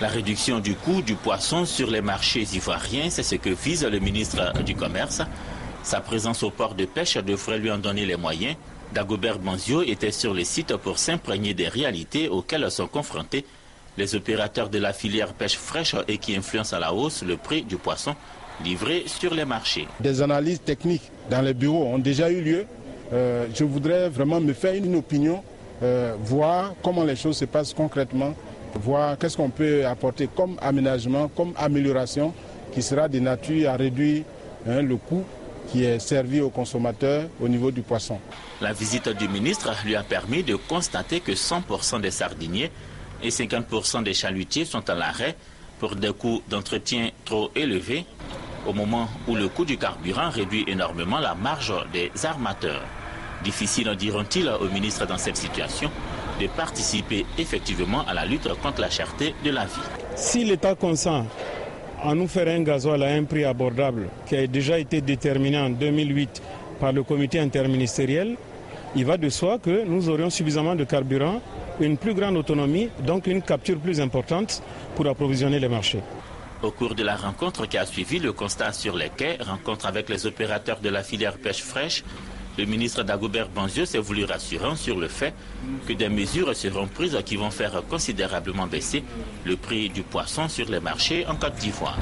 La réduction du coût du poisson sur les marchés ivoiriens, c'est ce que vise le ministre du Commerce. Sa présence au port de pêche devrait lui en donner les moyens. Dagobert Banzio était sur le site pour s'imprégner des réalités auxquelles sont confrontés les opérateurs de la filière pêche fraîche et qui influencent à la hausse le prix du poisson livré sur les marchés. Des analyses techniques dans les bureaux ont déjà eu lieu. Je voudrais vraiment me faire une opinion, voir comment les choses se passent concrètement, voir qu'est-ce qu'on peut apporter comme aménagement, comme amélioration qui sera de nature à réduire le coût qui est servi aux consommateurs au niveau du poisson. La visite du ministre lui a permis de constater que 100% des sardiniers et 50% des chalutiers sont à l'arrêt pour des coûts d'entretien trop élevés, au moment où le coût du carburant réduit énormément la marge des armateurs. Difficile, diront-ils au ministre dans cette situation, de participer effectivement à la lutte contre la cherté de la vie. Si l'État consent à nous faire un gasoil à un prix abordable qui a déjà été déterminé en 2008 par le comité interministériel, il va de soi que nous aurions suffisamment de carburant, une plus grande autonomie, donc une capture plus importante pour approvisionner les marchés. Au cours de la rencontre qui a suivi, le constat sur les quais, rencontre avec les opérateurs de la filière pêche fraîche, le ministre Dagobert Banzio s'est voulu rassurant sur le fait que des mesures seront prises qui vont faire considérablement baisser le prix du poisson sur les marchés en Côte d'Ivoire.